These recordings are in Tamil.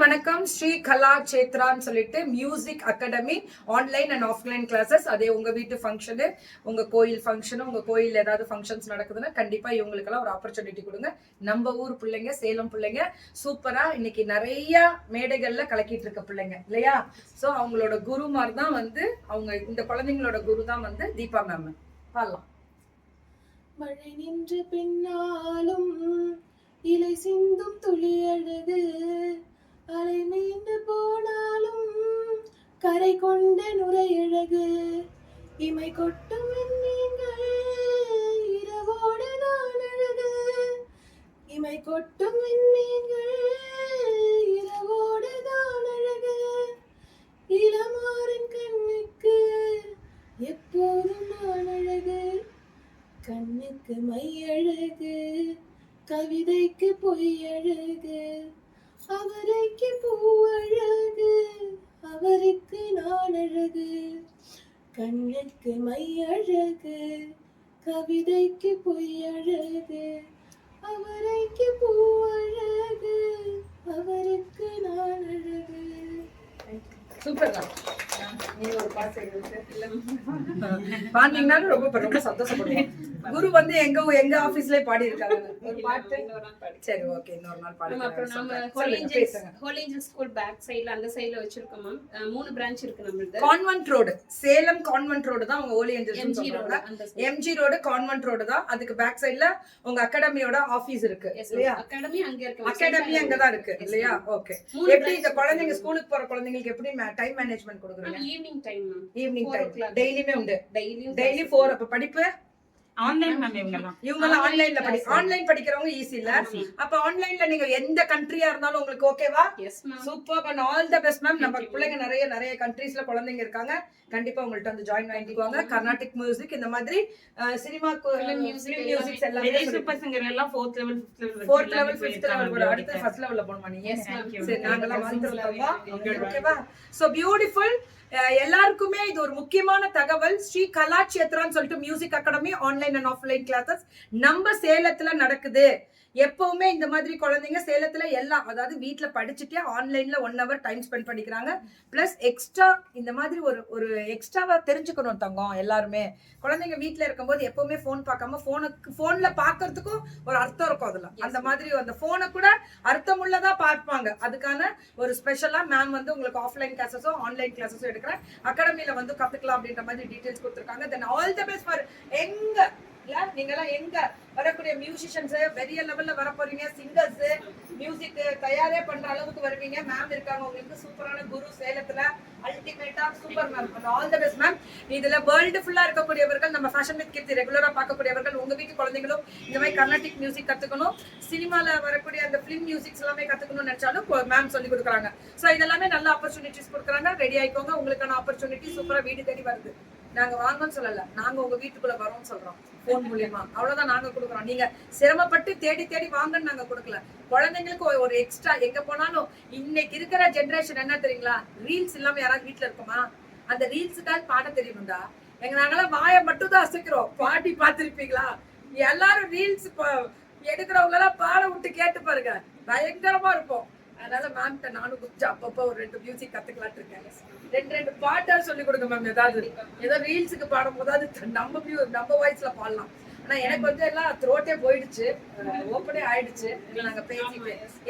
வணக்கம். ஸ்ரீ கலா சேத்ரான்னு சொல்லிட்டு music academy online and offline classes. அதே உங்க வீட்டு ஃபங்க்ஷனு, உங்க கோயில் ஃபங்க்ஷனு, உங்க கோயில் ஏதாவது ஃபங்க்ஷன்ஸ் நடக்குதுன்னா கண்டிப்பா இவங்களுக்கெல்லாம் ஒரு ஆப்பர்ச்சுனிட்டி கொடுங்க. நம்ம ஊர் பிள்ளைங்க, சேலம் பிள்ளைங்க சூப்பரா இன்னைக்கு நிறைய மேடைகள்ல கலக்கிட்டு இருக்க பிள்ளைங்க இல்லையா? ஸோ அவங்களோட குருமார் தான் வந்து அவங்க இந்த குழந்தைங்களோட குரு தான் வந்து தீபா மேம். பாடலாம். மழை நின்று பின்னாலும் இலை சிந்தும் துளி அழகு, அலை நீண்டு போனாலும் கரை கொண்ட நுரையழகு, இமை கொட்டும் விண்மீன்கள் இரவோடு நான் அழகு, இமை கொட்டும் விண்மீன்கள் இரவோடு தான் அழகு, இளமாறன் கண்ணுக்கு எப்போதும் நான் அழகு, கண்ணுக்கு மை அழகு, கவிதைக்கு பொய் அழகு, அவரைக்கு பூ அழகு, அவருக்கு நான் அழகு, கண்ணுக்கு மை அழகு, கவிதைக்கு பொய் அழகு, அவரைக்கு பூ அழகு, அவருக்கு நான் அழகு. சூப்பர் தான். நீங்க ஒரு பாட்டு பாத்தீங்கன்னா ரொம்ப ரொம்ப சந்தோஷப்படுவோம். குரு வந்து எங்க ஆபீஸ்லயே பாடி இருக்காங்க ஒரு பாட்டு. சரி, ஓகே, இன்னொரு நாள் பாடுங்க. அப்புறம் நம்ம ஹோலி ஏஞ்சல் ஸ்கூல் பேக் சைடுல அந்த சைடுல வச்சிருக்கோம் மேம். 3 பிரான்ச் இருக்கு நம்மளுக்கு. Convent road, Salem convent road தான் உங்க ஹோலி ஏஞ்சல்ஸ் சொல்றாங்க. எம்ஜி ரோடு கான்வென்ட் ரோடு தான். அதுக்கு பேக் சைடுல உங்க அகாடமியோட ஆபீஸ் இருக்கு இல்லையா? அகாடமி அங்க இருக்கு. அகாடமி அங்க தான் இருக்கு இல்லையா? ஓகே. எப்படி இந்த குழந்தைங்க ஸ்கூலுக்கு போற குழந்தைங்களுக்கு எப்படி டைம் மேனேஜ்மென்ட் கொடுக்குறீங்க? Evening time ma'am. Evening time டெய்லியுமே உண்டு. டெய்லி 4. அப்ப படிப்பு ஆன்லைன் மேம். இவங்கலாம் ஆன்லைன்ல ஆன்லைன் படிக்கிறவங்க ஈஸி இல்ல. அப்ப ஆன்லைன்ல நீங்க எந்த கண்ட்ரியா இருந்தாலும் உங்களுக்கு ஓகேவா? Yes ma'am. Super and all the best ma'am. நம்ம பிள்ளைங்க நிறைய கண்ட்ரீஸ்ல குழந்தைங்க இருக்காங்க. கண்டிப்பா உங்கள்ட்ட வந்து ஜாயின் பண்ணிக்குவாங்க. கர்நாடிக் மியூசிக் இந்த மாதிரி சினிமா மியூசிக்ஸ் எல்லாமே சூப்பர் சிங்கர் எல்லாம் 4th லெவல் 5th லெவல் கூட அடுத்து ஃபர்ஸ்ட் லெவல்ல போணுமா நீங்க? சரி, நாங்கலாம் வந்துட்டோம். ஓகேவா? So beautiful. எல்லாருக்குமே இது ஒரு முக்கியமான தகவல். ஸ்ரீ கலா சேத்ரான்னு சொல்லிட்டு music academy online and offline classes நம்ம சேலத்துல நடக்குது. எப்பவுமே இந்த மாதிரி குழந்தைங்க சேலத்துல எல்லாம், அதாவது வீட்டுல படிச்சுட்டே ஆன்லைன்ல 1 hour டைம் ஸ்பெண்ட் பண்ணிக்கிறாங்க. பிளஸ் எக்ஸ்ட்ரா இந்த மாதிரி ஒரு எக்ஸ்ட்ராவா தெரிஞ்சுக்கணும் தங்கம். எல்லாருமே குழந்தைங்க வீட்டுல இருக்கும்போது எப்பவுமே போன் பார்க்காம போன்ல பாக்குறதுக்கும் ஒரு அர்த்தம் இருக்கும். அதுல அந்த மாதிரி அந்த போனை கூட அர்த்தமுள்ளதா பார்ப்பாங்க. அதுக்கான ஒரு ஸ்பெஷலா மேம் வந்து உங்களுக்கு ஆஃப்லைன் கிளாஸஸும் ஆன்லைன் கிளாஸஸும் எடுக்கிறேன். அகாடமியில வந்து கத்துக்கலாம் அப்படின்ற மாதிரி டீடைல்ஸ் கொடுத்துருக்காங்க. Then all the best for நீங்க எல்லாம் எங்க வரக்கூடிய மியூசிஷியன்ஸ், பெரிய லெவல்ல வர போறீங்க, சிங்கர்ஸ், மியூசிக் தயாரே பண்ற அளவுக்கு வருவீங்க. மேம் இருக்காங்க உங்களுக்கு. சூப்பரான குரு சேலத்துல. அல்டிமேட்டா super ma'am. All the best ma'am. இதுல வேர்ல்டு ஃபுல்லா இருக்கக்கூடியவர்கள், நம்ம ஃபேஷன் வித் கீர்த்தி ரெகுலரா பார்க்கக்கூடியவர்கள், உங்க வீட்டு குழந்தைங்களும் இந்த மாதிரி கர்நாடிக் மியூசிக் கத்துக்கணும், சினிமால வரக்கூடிய அந்த பிலிம் மியூசிக்ஸ் எல்லாமே கத்துக்கணும்னு நினைச்சாலும் மேம் சொல்லி கொடுக்குறாங்க. சோ இதெல்லாமே நல்ல ஆப்பர்ச்சுனிட்டிஸ் கொடுக்குறாங்க. ரெடி ஆயிக்கோங்க. உங்களுக்கான ஆப்பர்ச்சுனிட்டி சூப்பரா வீடு தேடி வருது. நாங்க வாங்கன்னு சொல்லல, நாங்க உங்க வீட்டுக்குள்ள வரோம்னு சொல்றோம் போன் மூலியமா. அவ்வளவுதான் நாங்க கொடுக்குறோம். நீங்க சிரமப்பட்டு தேடி வாங்கன்னு நாங்க கொடுக்கல. குழந்தைங்களுக்கு ஒரு எக்ஸ்ட்ரா எங்க போனாலும் இன்னைக்கு இருக்கிற ஜெனரேஷன் என்ன தெரியுங்களா? ரீல்ஸ் இல்லாம யாராவது வீட்டுல இருக்குமா? அந்த ரீல்ஸுக்காக பாட தெரியும்டா. நாங்கெல்லாம் வாயை மட்டும் தான் அசைக்கிறோம். பாட்டி பார்த்திருப்பீங்களா? எல்லாரும் ரீல்ஸ் எடுக்கிறவங்க எல்லாம் பாட விட்டு கேட்டு பாருங்க, பயங்கரமா இருக்கும். அதனால மேம்கிட்ட நானும் கொஞ்சம் அப்பப்போ ஒரு 2 மியூசிக் கத்துக்கலாட்டு இருக்கேன். 2 பாட்டா சொல்லி கொடுங்க மேம். ஏதோ ரீல்ஸுக்கு பாடும் போதாவது நம்ம வாய்ஸ்ல பாடலாம். ஆனா எனக்கு வந்து எல்லாம் த்ரோட்டே போயிடுச்சு, ஓப்பனே ஆயிடுச்சு. நாங்க பேசி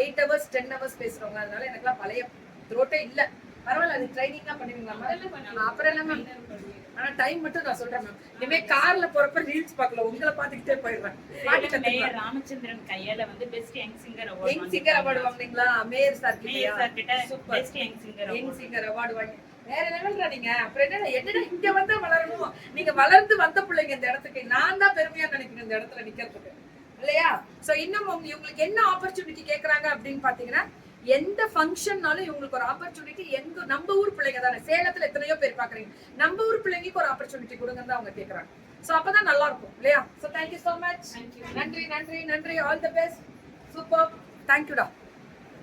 8 hours 10 hours பேசுறோங்க. அதனால எனக்குலாம் பழைய த்ரோட்டே இல்ல. பரவாயில்ல, அது ட்ரைனிங்லாம் பண்ணுவீங்களா? அப்புறம் என்ன மேம்? ஆனா டைம் மட்டும் நான் சொல்றேன் மேம். இனிமே கார்ல போறப்ப ரீல்ஸ் பார்க்கல, உங்களை பாத்துக்கிட்டே போயிடுறேன். ராமச்சந்திரன் கையால வந்து பெஸ்ட் யங் சிங்கர் அவார்டு வாங்குனீங்களா? மேயர் சார் கிட்ட super best young singer award வாங்கி வேற லெவல்ரா நீங்க. அப்புறம் என்னடா இங்க வந்து வளரணும். நீங்க வளர்ந்து வந்த பிள்ளைங்க இந்த இடத்துக்கு. நான் தான் பெருமையா நினைக்கிறேன் இந்த இடத்துல நிக்கிறதுக்கு இல்லையா? சோ இன்னும் இவங்களுக்கு என்ன ஆப்பர்ச்சுனிட்டி கேக்குறாங்க அப்படின்னு பாத்தீங்கன்னா, எந்த ஃபங்க்ஷன்னாலும் இவங்களுக்கு ஒரு ஆப்பர்ச்சுனிட்டி. நம்ம ஊர் பிள்ளைங்க தானே, சேலத்துல எத்தனையோ பேர் பாக்குறீங்க, நம்ம ஊர் பிள்ளைங்களுக்கு ஒரு ஆப்பர்ச்சுனிட்டி கொடுங்கன்னு தான் அவங்க கேக்குறாங்க. சோ அப்பதான் நல்லா இருக்கும் இல்லையா? So thank you so much. நன்றி. All the best. சூப்பர். தேங்க்யூடா.